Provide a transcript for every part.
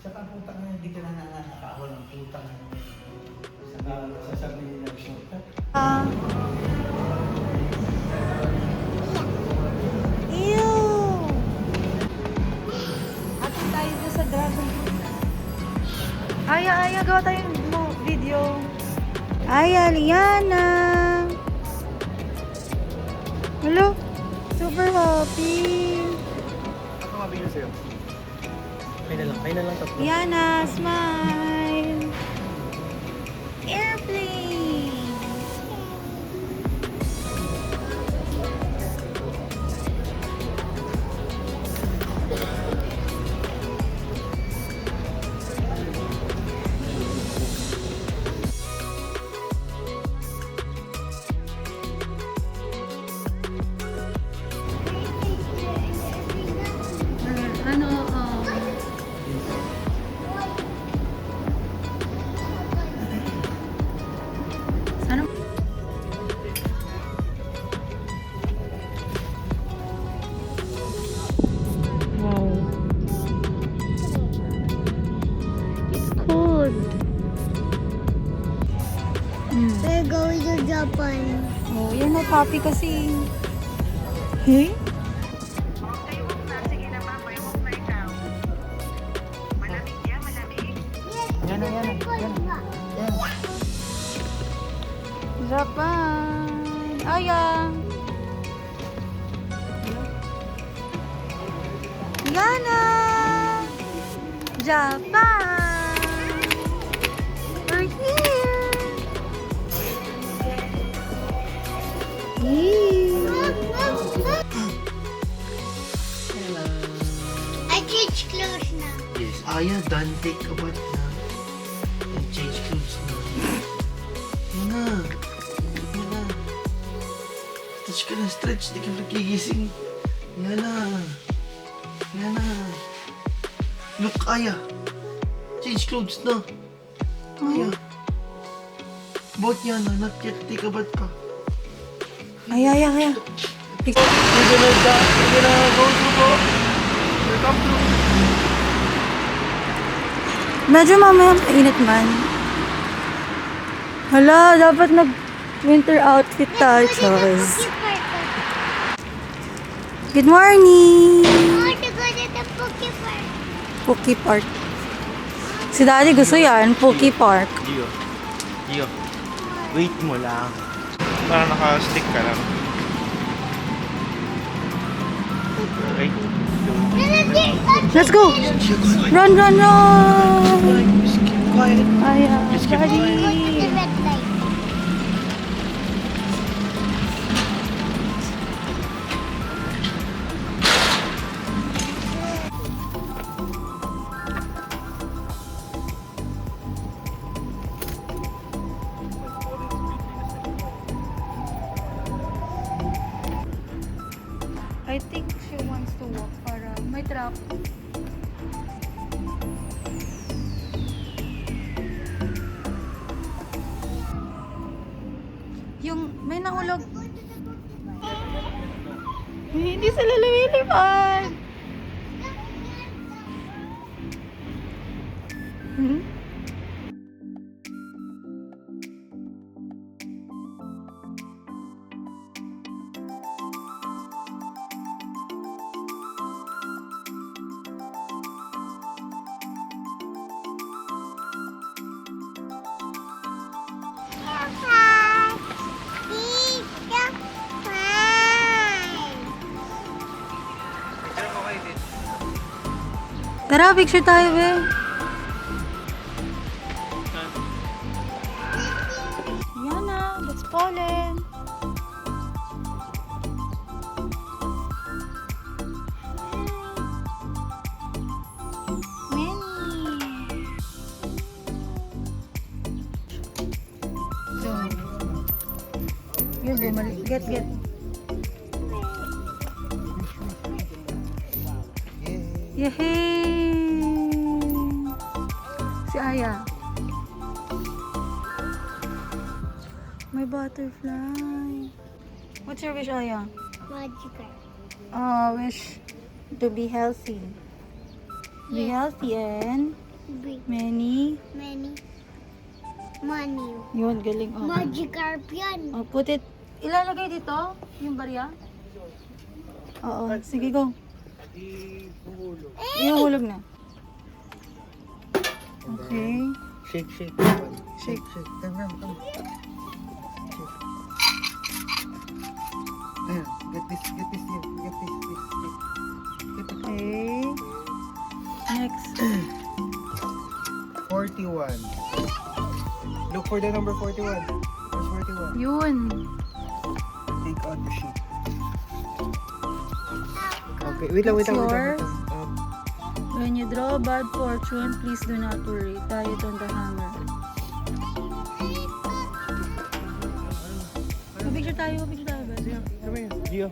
Saka putang na, hindi ka na nakakawal ng putang na. Saka sasabihin na shortcut. Ew! Atin tayo doon sa dragon fruit. Aya, gawa tayong video. Aya, Liana! Hello? Super happy! Ako mabigyan sa'yo. Kaya na lang tatlo. Liana, smile! Airplane! Ano? Wow. It's cold. We're going to Japan. Oh, yan na papi kasi. Hey? Yan na. Japan. Aya. Liana. Japan. We're here. I change clothes now. Yes. Aya, done. Take a bath na. And change clothes na. Yan na. Stretch ka na, stretch. Di ka nagigising. Yan na. Look, Aya. Change clothes na. Aya. Bath yan na. Not yet. Take a bath pa. Aya. We're gonna go through po. We're come through. Medyo mamaya mainit man. Hala, dapat nag-winter outfit tayo, Charles. Good morning! I want to go to the Poke Park. Pookie Park. Si Daddy gusto yan, Pookie Park. Gio. Wait mo lang. Para naka-stick ka lang. Okay. Let's go! Run! Just keep quiet. Aya, Just keep Daddy! The red light. I think she wants to walk para may trap. Yung may nahulog. Hindi sila lumilipad. Hmm? Tara, picture tayo, be. Yan na, that's pollen. Many. So, yun, bumalik. Get. Yehey! Si Aya. May butterfly. What's your wish, Aya? Magical. Wish to be healthy. Be healthy and Big. Many. Many. Money. Yun, galing. Oh. Magikarp yan. Oh, put it. Ilalagay dito? Yung barya? Oo. Sige, go. Ihuhulog na. Okay. Shake, shake. Shake. Shake. Come. Shake. Ayan, get this here. Get this. Get it. Okay. Next. 41. Look for the number 41. Where's 41? Yun. Take out the sheet. Okay, wait lang. Yours? When you draw bad fortune, please do not worry. Tie it on the hanger. Picture tayo, ba? Come here, Gio.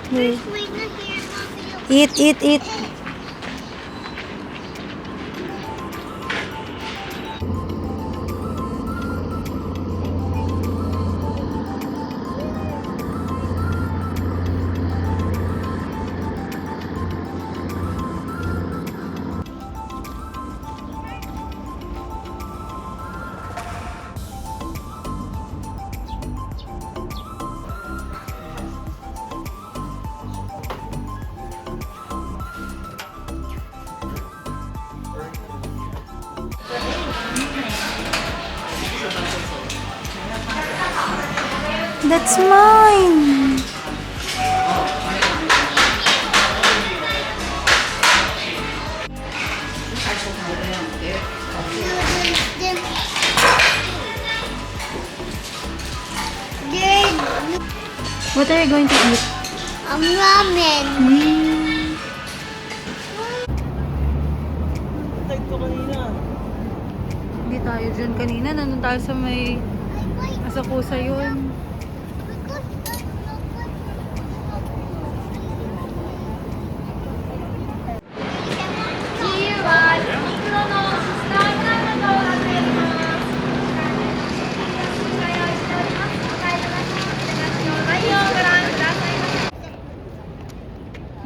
Wait. Wait, not here, Mommy. Look. Eat. That's mine. What are you going to eat? Ramen. Type ko kanina. Hindi tayo dyan kanina. Nandun tayo sa may Asakusa yun.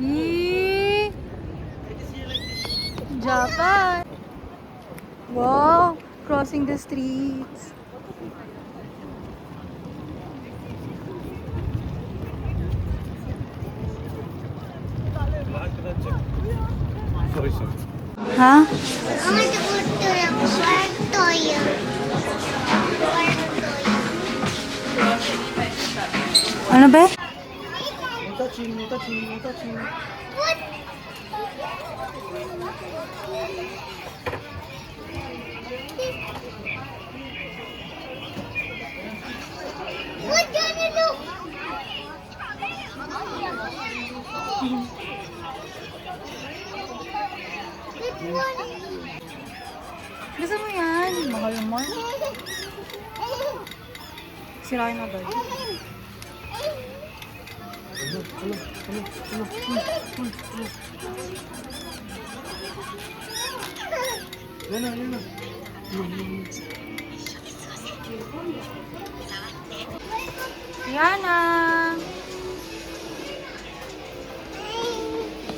Yee! Japan! Wow! Crossing the streets. Ha? I want to go to the park toy. Ano ba? No touching. What? What gonna do? Which one? Gusto mo yan? Mahal mo. Sirain na ba? Yan na. Yana!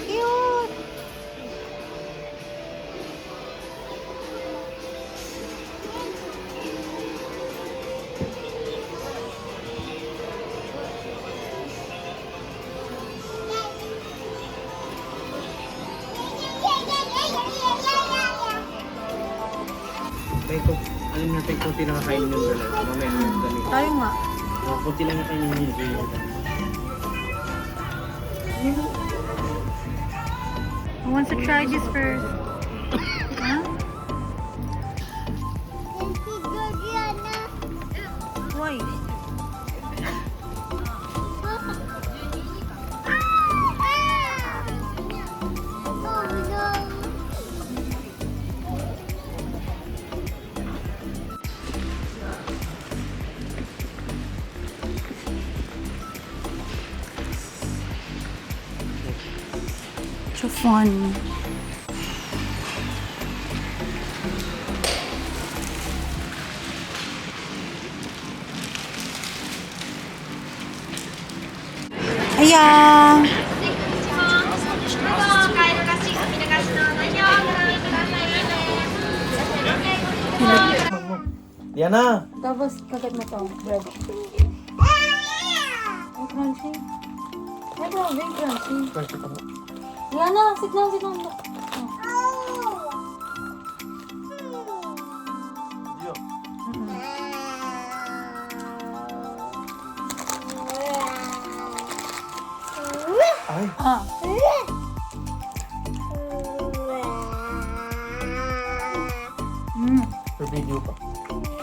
Cute! Tayo, alam natin kung tinakakain yung dalawa. Mamaya yung dalawa. Tayo nga. Kunti lang yung kainin yung Who wants to try this first? Huh? Why? So fun. Ayan. Diana! Tapos, kagat mo to. Bread. Ay, crunchy. Ay, grabe, crunchy. Yana, sit down, sit down. Ay, Ah. Mm. per video pa.